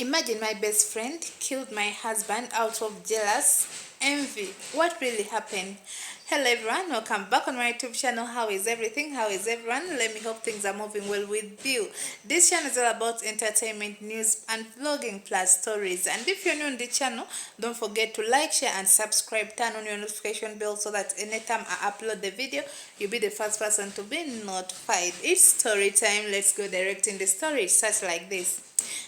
Imagine my best friend killed my husband out of jealous envy. What really happened? Hello everyone, welcome back on my YouTube channel. How is everything? How is everyone? Let me hope things are moving well with you. This channel is all about entertainment, news and vlogging plus stories. And if you're new on the channel, don't forget to like, share and subscribe. Turn on your notification bell so that anytime I upload the video, you'll be the first person to be notified. It's story time. Let's go direct in the story. It starts like this.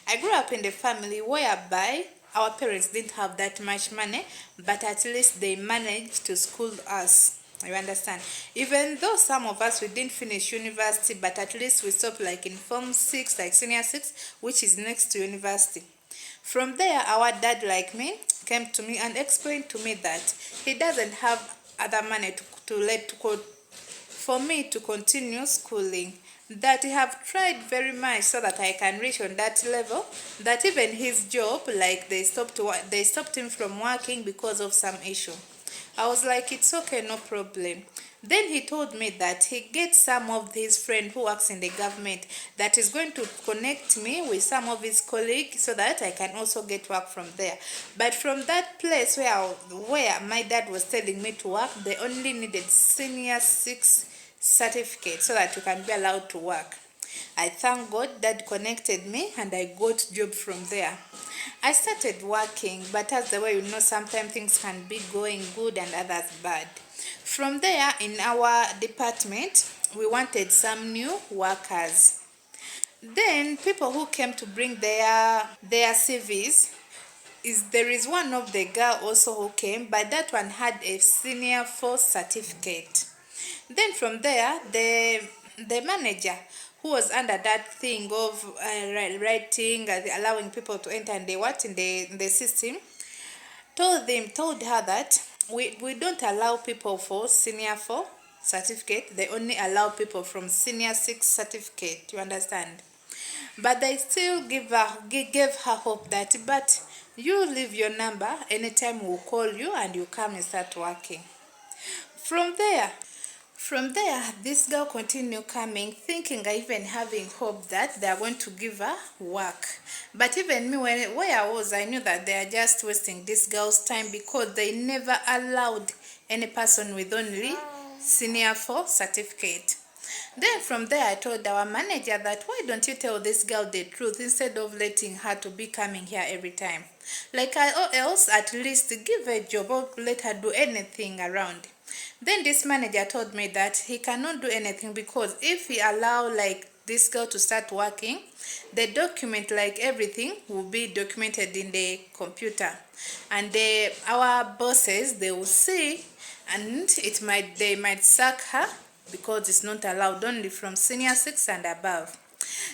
I grew up in the family whereby our parents didn't have that much money, but at least they managed to school us. You understand? Even though some of us we didn't finish university, but at least we stopped like in Form 6, like Senior 6, which is next to university. From there, our dad, like me, came to me and explained to me that he doesn't have other money for me to continue schooling, that he have tried very much so that I can reach on that level, that even his job, like they stopped him from working because of some issue. I was like, it's okay, no problem. Then he told me that he gets some of his friend who works in the government that is going to connect me with some of his colleagues so that I can also get work from there. But from that place where my dad was telling me to work, they only needed Senior 6 certificate so that you can be allowed to work. I thank God Dad connected me and I got job from there. I started working, but as the way you know, sometimes things can be going good and others bad. From there, in our department, we wanted some new workers. Then people who came to bring their CVs, there is one of the girl also who came, but that one had a Senior 4 certificate. Then from there, the manager who was under that thing of writing, allowing people to enter in the system, told her that we don't allow people for Senior 4 certificate. They only allow people from Senior 6 certificate. You understand? But they still gave her hope that, but you leave your number, anytime we'll call you and you come and start working. From there, this girl continued coming, thinking, even having hope that they are going to give her work. But even me, where I was, I knew that they are just wasting this girl's time because they never allowed any person with only Senior 4 certificate. Then from there, I told our manager that, why don't you tell this girl the truth instead of letting her to be coming here every time? Like, or else at least give her a job or let her do anything around. Then this manager told me that he cannot do anything because if he allow like this girl to start working, the document, like everything, will be documented in the computer, and our bosses, they will see, and they might sack her because it's not allowed, only from Senior 6 and above.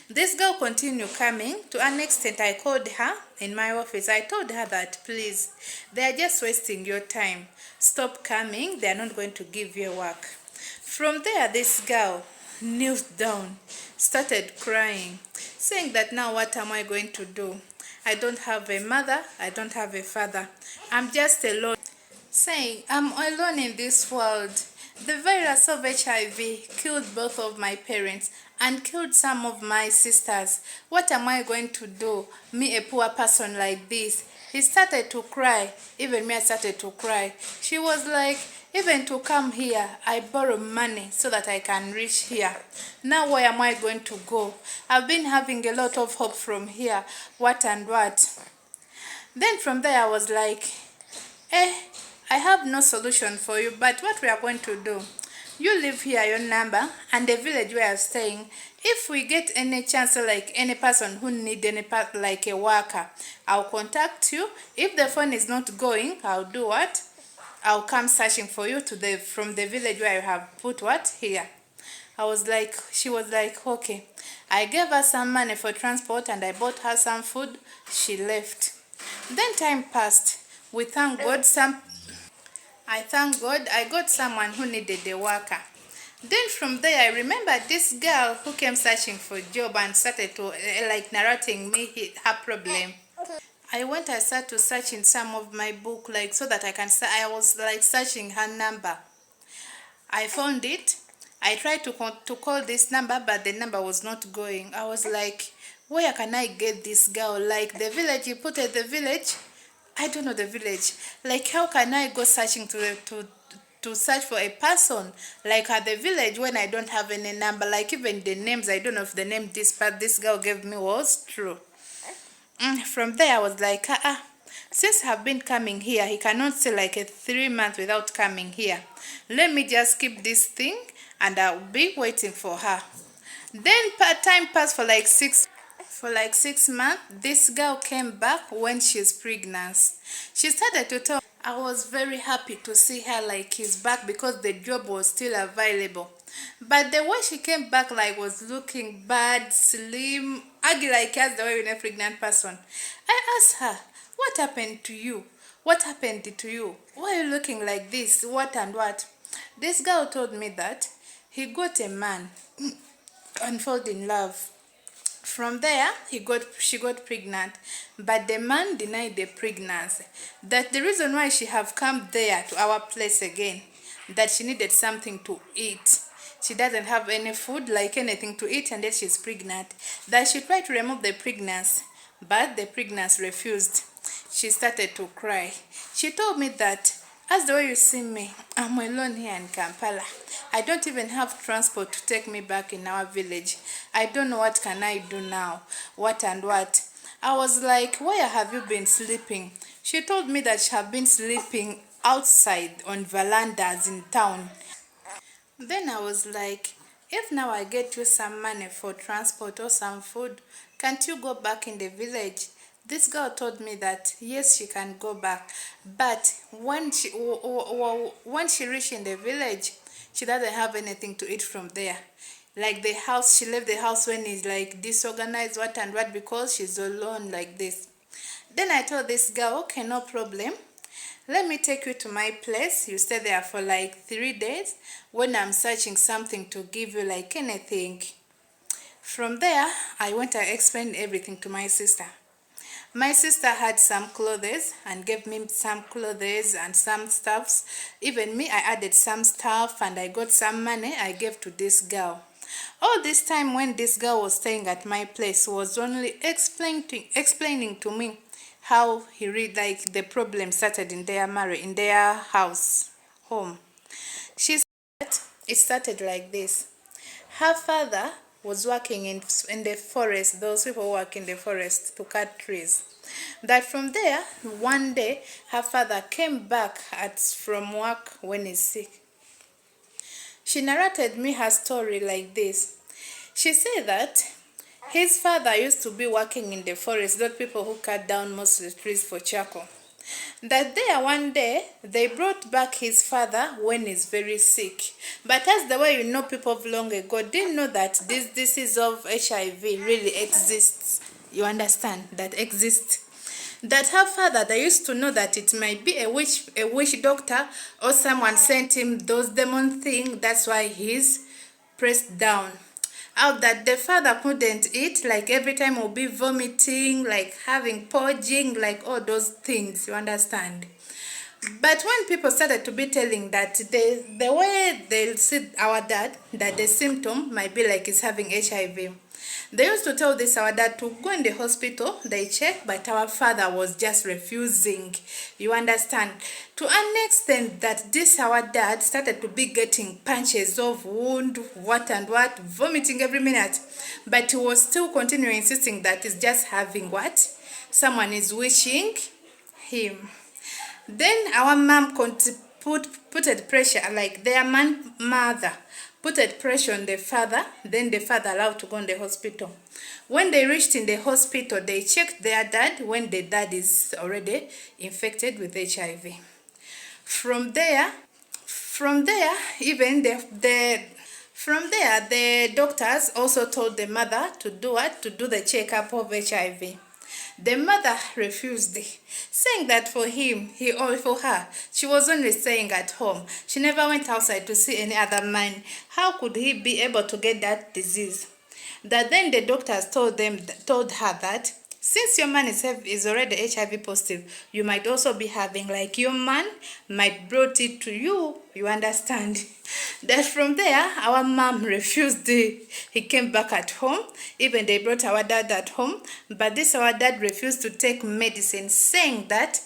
This girl continued coming to an extent I called her in my office. I told her that, please, they are just wasting your time. Stop coming. They are not going to give you work. From there, this girl knelt down, started crying, saying that, now what am I going to do? I don't have a mother. I don't have a father. I'm just alone. Saying, I'm alone in this world. The virus of HIV killed both of my parents and killed some of my sisters. What am I going to do? Me, a poor person like this. He started to cry. Even me, I started to cry. She was like, even to come here, I borrow money so that I can reach here. Now where am I going to go? I've been having a lot of hope from here. What and what? Then from there, I was like, I have no solution for you, but what we are going to do, you leave here your number and the village where I'm staying. If we get any chance, like any person who need any part, like a worker, I'll contact you. If the phone is not going, I'll do what? I'll come searching for you from the village where I have put what? Here. She was like, okay. I gave her some money for transport and I bought her some food. She left. Then time passed. We thank God I thank God I got someone who needed a worker. Then from there, I remember this girl who came searching for a job and started to like narrating me her problem. I started to search in some of my book, like so that I was like searching her number. I found it. I tried to call this number, but the number was not going. I was like, where can I get this girl? Like the village, you put at the village, I don't know the village. Like how can I go searching to search for a person like at the village when I don't have any number? Like even the names, I don't know if the name this girl gave me was true. From there I was like, since I've been coming here, he cannot stay like a 3 months without coming here. Let me just keep this thing and I'll be waiting for her. Then time passed for like 6 months. This girl came back when she's pregnant. She started to tell. I was very happy to see her like he's back because the job was still available. But the way she came back like was looking bad, slim, ugly like as the way in a pregnant person. I asked her, what happened to you? What happened to you? Why are you looking like this? What and what? This girl told me that he got a man and fell in love. From there, she got pregnant, but the man denied the pregnancy. That the reason why she have come there to our place again, that she needed something to eat. She doesn't have any food, like anything to eat, and then she's pregnant. That she tried to remove the pregnancy, but the pregnancy refused. She started to cry. She told me that, as the way you see me, I'm alone here in Kampala. I don't even have transport to take me back in our village. I don't know what can I do now, what and what. I was like, where have you been sleeping? She told me that she had been sleeping outside on verandas in town. Then I was like, if now I get you some money for transport or some food, can't you go back in the village? This girl told me that yes, she can go back, but when she reached in the village, she doesn't have anything to eat from there. Like the house, she left the house when it's like disorganized, what and what, because she's alone like this. Then I told this girl, okay, no problem. Let me take you to my place. You stay there for like 3 days when I'm searching something to give you, like anything. From there, I went and explained everything to my sister. My sister had some clothes and gave me some clothes and some stuffs. Even me, I added some stuff and I got some money I gave to this girl. All this time when this girl was staying at my place was only explaining to me how like the problem started in their marriage, in their home. She said it started like this. Her father was working in the forest. Those people work in the forest to cut trees. That from there, one day, her father came back from work when he's sick. She narrated me her story like this. She said that his father used to be working in the forest, those people who cut down most of the trees for charcoal. That there one day, they brought back his father when he's very sick. But as the way you know, people of long ago didn't know that this disease of HIV really exists. You understand? That exists. That her father, they used to know that it might be a witch doctor, or someone sent him those demon things. That's why he's pressed down. Out that the father couldn't eat, like every time he'll be vomiting, like having purging, like all those things, you understand. But when people started to be telling that the way they'll see our dad, that the symptom might be like he's having HIV, they used to tell this our dad to go in the hospital, they check, but our father was just refusing, you understand. To an extent that this our dad started to be getting punches of wound, what and what, vomiting every minute. But he was still continuing insisting that he's just having what? Someone is wishing him. Then our mom put pressure, like their mother put pressure on the father. Then the father allowed to go in the hospital. When they reached in the hospital, they checked their dad when the dad is already infected with HIV. From there, even the doctors also told the mother to do what? To do the checkup of HIV. The mother refused, saying that for her, she was only staying at home. She never went outside to see any other man. How could he be able to get that disease? That then the doctors told her that Since your man is already HIV positive, you might also be having, like, your man might brought it to you. You understand? That from there, our mom refused. He came back at home. Even they brought our dad at home, but this our dad refused to take medicine, saying that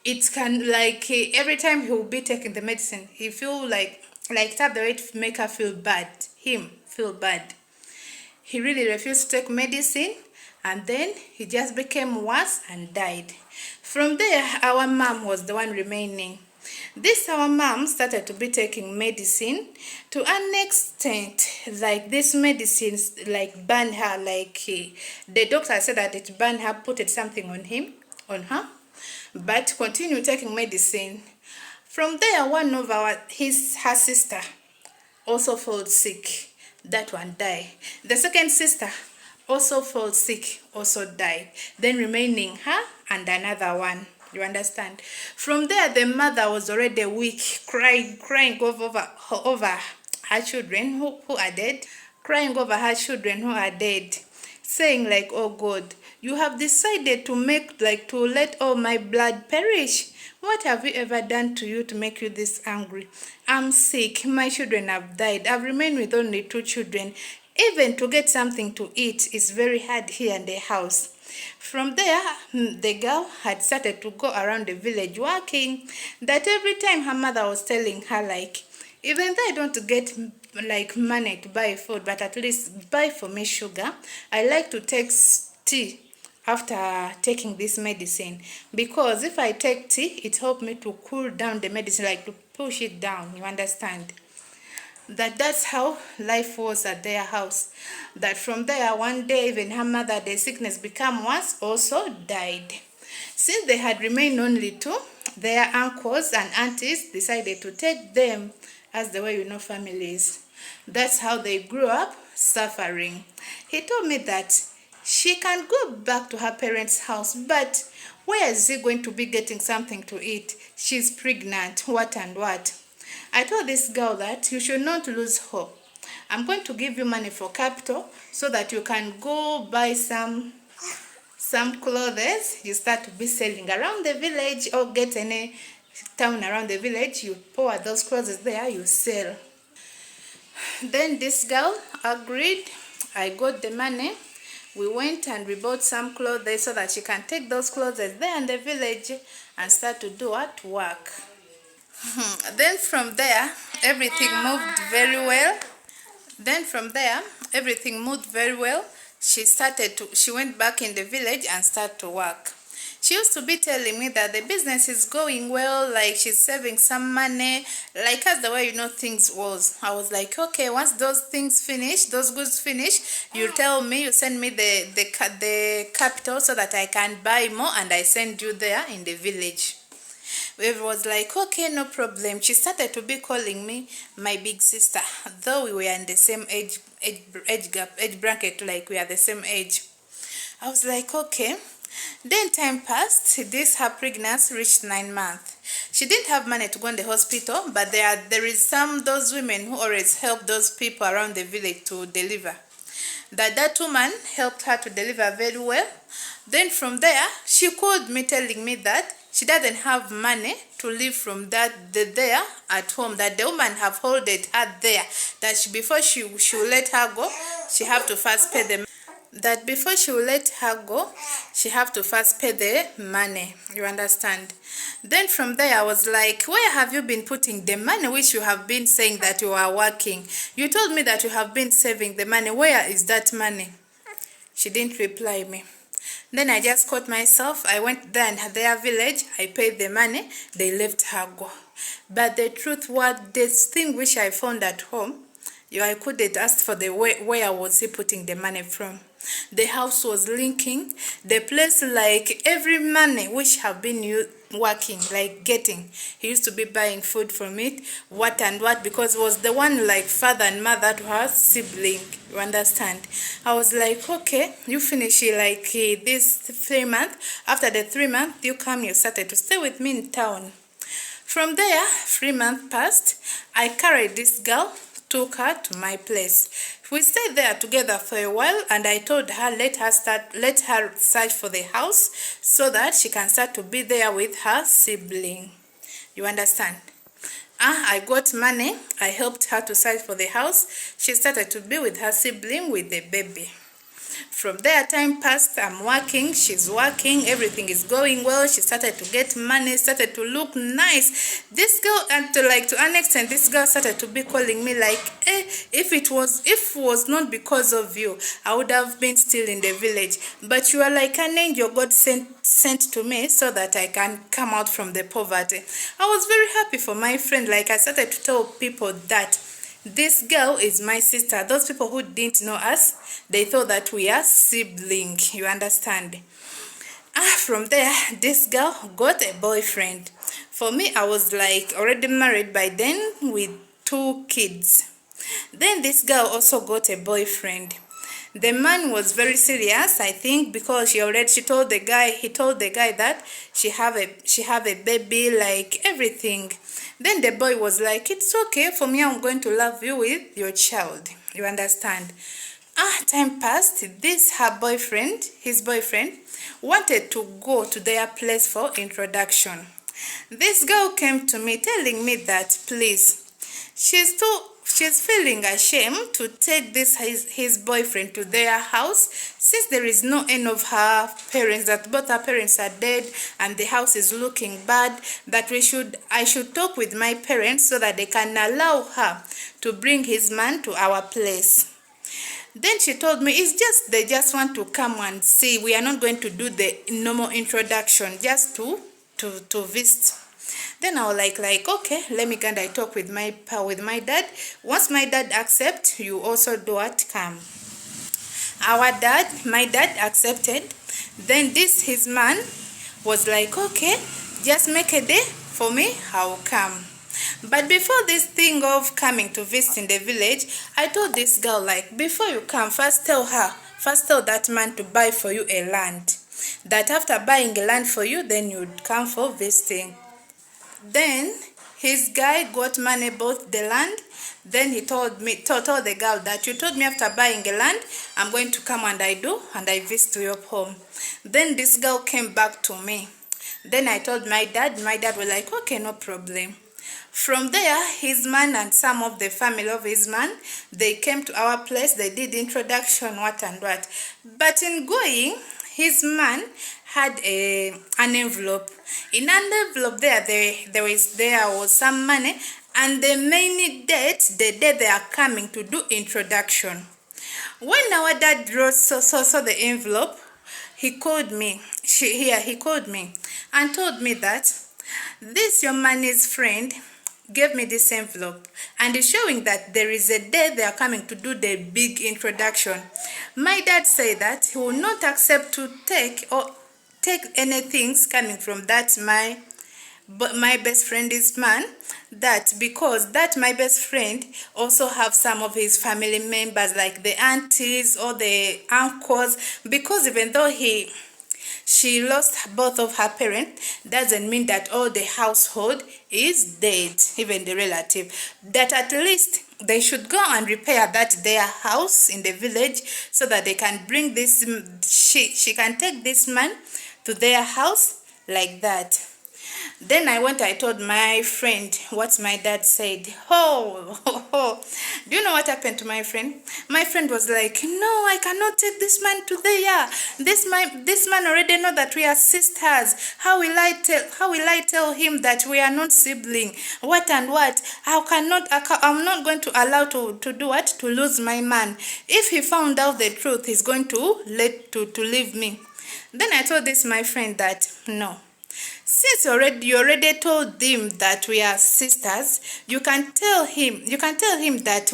it can, like, every time he will be taking the medicine, he feel like that the way to make her feel bad, him feel bad. He really refused to take medicine, and then he just became worse and died. From there, our mom was the one remaining. This our mom started to be taking medicine to an extent, like this medicines like burned her, like the doctor said that it burned her, put it something on her, but continue taking medicine. From there, one of her sister also fell sick. That one died. The second sister also fell sick, also died. Then remaining her and another one. You understand? From there, the mother was already weak, crying over her children who are dead, crying over her children who are dead, saying like, oh God, you have decided to let all my blood perish. What have we ever done to you to make you this angry? I'm sick. My children have died. I've remained with only 2 children. Even to get something to eat is very hard here in the house. From there, the girl had started to go around the village working. That every time her mother was telling her, like, even though I don't get like money to buy food, but at least buy for me sugar. I like to take tea after taking this medicine, because if I take tea, it helps me to cool down the medicine, like to push it down. You understand? That's how life was at their house. That from there, one day, even her mother, the sickness became worse, also died. Since they had remained only 2, their uncles and aunties decided to take them, as the way you know families. That's how they grew up suffering. He told me that she can go back to her parents' house, but where is he going to be getting something to eat? She's pregnant, what and what. I told this girl that you should not lose hope. I'm going to give you money for capital so that you can go buy some clothes. You start to be selling around the village, or get any town around the village. You pour those clothes there, you sell. Then this girl agreed. I got the money. We went and we bought some clothes so that she can take those clothes there in the village and start to do at work. Then from there, everything moved very well. She went back in the village and started to work. She used to be telling me that the business is going well, like she's saving some money, like as the way you know things was. I was like, okay, once those things finish, those goods finish, you tell me, you send me the capital so that I can buy more, and I send you there in the village. We was like, okay, no problem. She started to be calling me my big sister, though we were in the same age bracket, like we are the same age. I was like, okay. Then time passed. Her pregnancy reached 9 months. She didn't have money to go in the hospital, but there is those women who always help those people around the village to deliver. That woman helped her to deliver very well. Then from there, she called me telling me that she doesn't have money to live from there at home, that the woman have holded her there, that before she will let her go, she have to first pay the money. You understand? Then from there, I was like, where have you been putting the money which you have been saying that you are working? You told me that you have been saving the money. Where is that money? She didn't reply me. Then I just caught myself. I went there in their village. I paid the money. They let her go. But the truth was, this thing which I found at home, I couldn't ask for the where was he putting the money from. The house was linking. The place, like every money which have been working, like getting, he used to be buying food from it, what and what, because it was the one like father and mother to her sibling. You understand? I was like, okay, you finish it like this 3 months. After the 3 months, you started to stay with me in town. From there, 3 months passed. I carried this girl took her to my place. We stayed there together for a while, and I told her let her search for the house so that she can start to be there with her sibling. You understand? I got money. I helped her to search for the house. She started to be with her sibling with the baby. From there, time passed. I'm working, she's working, everything is going well. She started to get money, started to look nice. This girl, and to an extent, this girl started to be calling me like, if it was not because of you, I would have been still in the village. But you are like an angel God sent to me so that I can come out from the poverty. I was very happy for my friend. Like, I started to tell people that this girl is my sister. Those people who didn't know us, they thought that we are siblings. You understand? From there, this girl got a boyfriend. For me, I was like already married by then with 2 kids. Then this girl also got a boyfriend. The man was very serious, I think, because he told the guy that she have a baby, like everything. Then the boy was like, it's okay for me, I'm going to love you with your child. You understand? Time passed. His boyfriend, wanted to go to their place for introduction. This girl came to me telling me that, please, she's feeling ashamed to take his boyfriend to their house, since there is no end of her parents, that both her parents are dead and the house is looking bad, that I should talk with my parents so that they can allow her to bring his man to our place. Then she told me they just want to come and see. We are not going to do the normal introduction, just to visit. Then I was like, okay, let me go and I talk with my dad. Once my dad accepts, you also do what? Come. My dad accepted. Then his man was like, okay, just make a day for me, I'll come. But before this thing of coming to visit in the village, I told this girl, like, before you come, first tell that man to buy for you a land. That after buying a land for you, then you'd come for visiting. Then his guy got money, bought the land. Then he told the girl that you told me after buying a land, I'm going to come and I visit your home. Then this girl came back to me. Then I told my dad was like, okay, no problem. From there, his man and some of the family of his man, they came to our place. They did introduction, what and what. But in going, his man had an envelope. In an envelope there was some money, and the main date, the day they are coming to do introduction. When our dad saw the envelope, he called me. He called me and told me that this your money's friend gave me this envelope and is showing that there is a day they are coming to do the big introduction. My dad said that he will not accept to take anything coming from that my best friend is man, that because that my best friend also have some of his family members, like the aunties or the uncles, because even though she lost both of her parents, doesn't mean that all the household is dead, even the relative. That at least they should go and repair their house in the village so that they can bring this, she can take this man to their house like that. Then I told my friend what my dad said. Do you know what happened to my friend? My friend was like, no, I cannot take this man to there. This man already know that we are sisters. How will I tell him that we are not siblings? What and what? I'm not going to allow to do what? To lose my man. If he found out the truth, he's going to leave me. Then I told my friend that no. Since you already told him that we are sisters, you can tell him that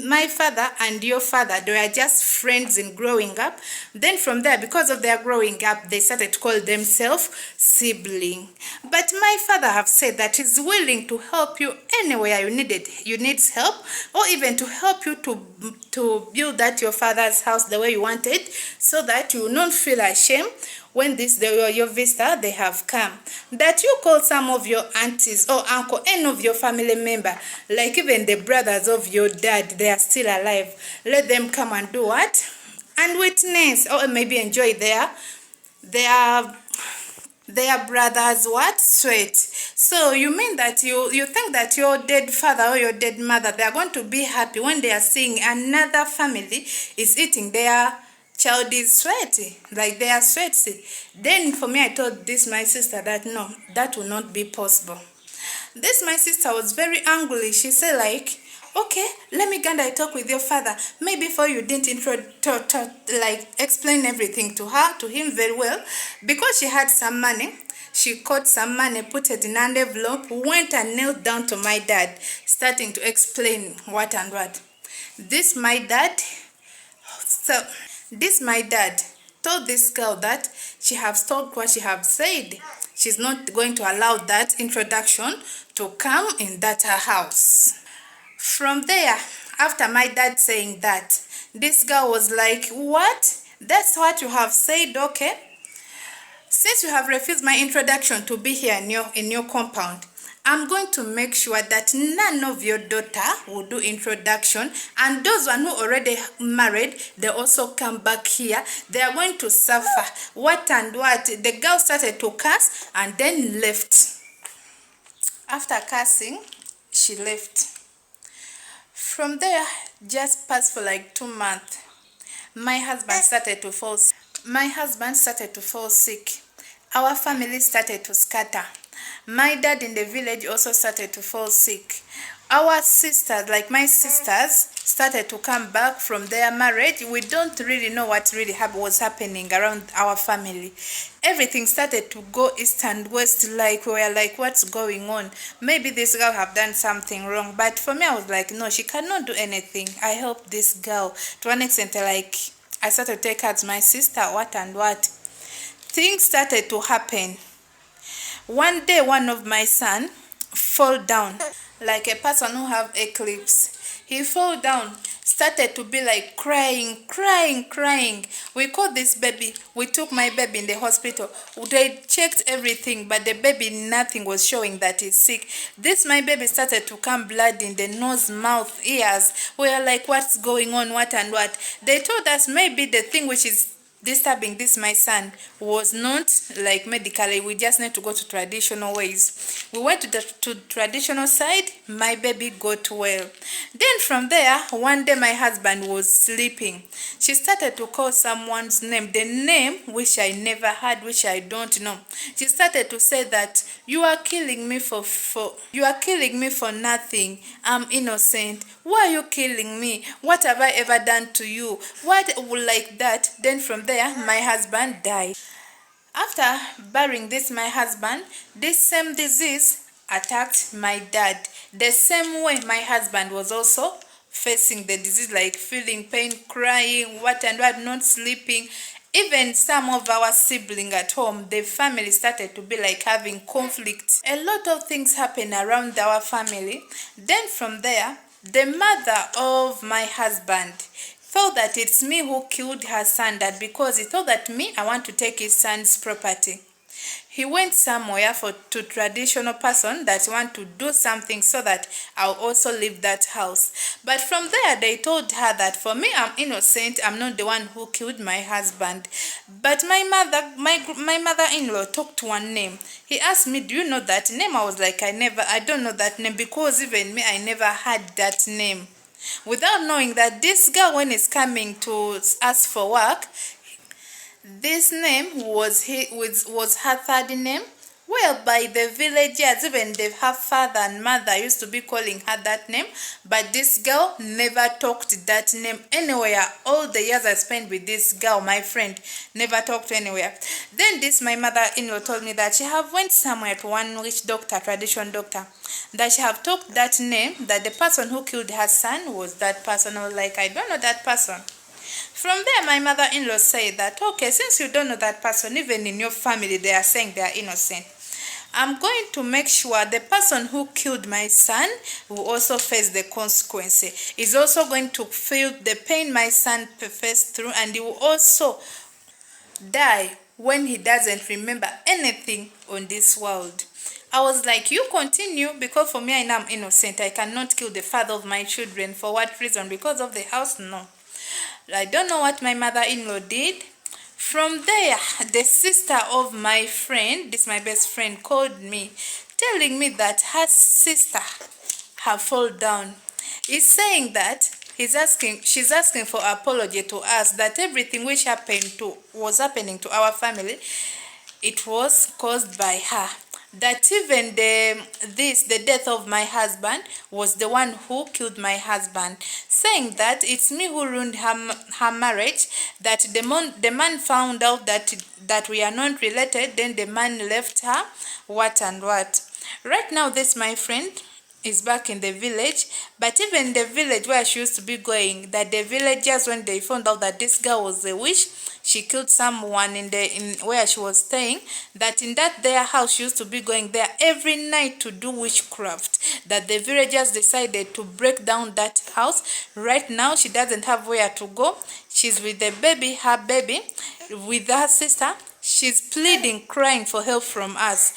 my father and your father, they are just friends in growing up. Then from there, because of their growing up, they started to call themselves sibling. But my father have said that he's willing to help you anywhere you need help, or even to help you to build that your father's house the way you want it, so that you will not feel ashamed when your visitor they have come. That you call some of your aunties or uncle, any of your family member, like even the brothers of your dad, they are still alive. Let them come and do what? And witness, or maybe enjoy their brother's what? Sweat. So you mean that you think that your dead father or your dead mother, they are going to be happy when they are seeing another family is eating their child is sweaty, like they are sweaty? Then for me, I told this my sister that no, that will not be possible. This my sister was very angry. She said like, okay, let me go and talk with your father. Maybe for you didn't like explain everything to him very well, because she had some money. She caught some money, put it in an envelope, went and knelt down to my dad, starting to explain what and what. This my dad told this girl that she have stopped what she have said. She's not going to allow that introduction to come in that her house. From there, after my dad saying that, this girl was like, what? That's what you have said? Okay. Since you have refused my introduction to be here in your compound, I'm going to make sure that none of your daughter will do introduction, and those one who already married, they also come back here. They are going to suffer. What and what? The girl started to curse and then left. After cursing, she left. From there, just passed for like 2 months. My husband started to fall sick. Our family started to scatter. My dad in the village also started to fall sick. Our sisters, like my sisters, started to come back from their marriage. We don't really know what really was happening around our family. Everything started to go east and west, like we were like, what's going on? Maybe this girl have done something wrong. But for me, I was like, no, she cannot do anything. I helped this girl to an extent, like I started to take her as my sister, what and what. Things started to happen. One day, one of my son fell down, like a person who have eclipse. He fell down, started to be like crying. We called this baby. We took my baby in the hospital. They checked everything, but the baby, nothing was showing that he's sick. This my baby started to come blood in the nose, mouth, ears. We are like, what's going on, what and what? They told us maybe the thing which is disturbing this my son was not like medically. We just need to go to traditional ways. We went to the traditional side. My baby got well. Then from there, one day my husband was sleeping. She started to call someone's name, the name which I never heard, which I don't know. She started to say that you are killing me for nothing. I'm innocent. Why are you killing me? What have I ever done to you? What like that? Then from there, my husband died. After burying this my husband, this same disease attacked my dad. The same way my husband was also facing the disease, like feeling pain, crying, what and what, not sleeping. Even some of our siblings at home, the family started to be like having conflict. A lot of things happen around our family. Then from there, the mother of my husband thought that it's me who killed her son, that because he thought that I want to take his son's property. He went somewhere to traditional person that want to do something so that I'll also leave that house. But from there, they told her that for me, I'm innocent. I'm not the one who killed my husband. But my mother-in-law talked one name. He asked me, do you know that name? I was like, I don't know that name, because even me, I never had that name. Without knowing that this girl, when is coming to ask for work, this name was her third name, whereby the villagers, even her father and mother, used to be calling her that name. But this girl never talked that name anywhere. All the years I spent with this girl, my friend, never talked anywhere. Then this my mother-in-law told me that she have went somewhere to one witch doctor, traditional doctor, that she have talked that name, that the person who killed her son was that person. I was like, I don't know that person. From there, my mother-in-law said that, okay, since you don't know that person, even in your family, they are saying they are innocent. I'm going to make sure the person who killed my son will also face the consequence. Is also going to feel the pain my son faced through, and he will also die when he doesn't remember anything on this world. I was like, you continue, because for me, I am innocent. I cannot kill the father of my children. For what reason? Because of the house? No. I don't know what my mother-in-law did. From there, the sister of my friend, this my best friend, called me, telling me that her sister have fallen down. He's saying that she's asking for apology to us, that everything which was happening to our family, it was caused by her. That even the death of my husband was the one who killed my husband, saying that it's me who ruined her marriage, that the man found out that we are not related, then the man left her, what and what. Right now, this my friend is back in the village, but even the village where she used to be going, that the villagers, when they found out that this girl was a witch, she killed someone in where she was staying, that in their house she used to be going there every night to do witchcraft, that the villagers decided to break down that house. Right now she doesn't have where to go. She's with the baby, her baby, with her sister. She's pleading, crying for help from us.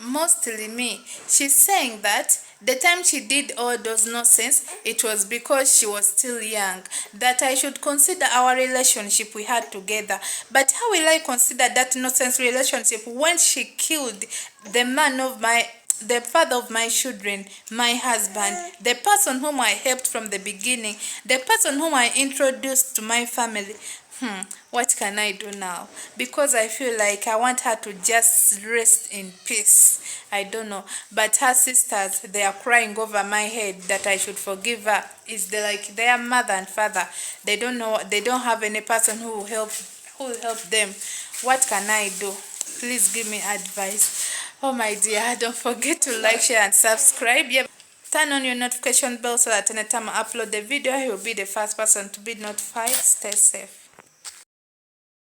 Mostly me. She's saying that the time she did all those nonsense, it was because she was still young, that I should consider our relationship we had together. But how will I consider that nonsense relationship when she killed the father of my children, my husband, the person whom I helped from the beginning, the person whom I introduced to my family? What can I do now? Because I feel like I want her to just rest in peace. I don't know. But her sisters, they are crying over my head that I should forgive her. It's like their mother and father. They don't know. They don't have any person who will help them. What can I do? Please give me advice. Oh my dear, don't forget to like, share, and subscribe. Yeah. Turn on your notification bell so that anytime I upload the video, you will be the first person to be notified. Stay safe.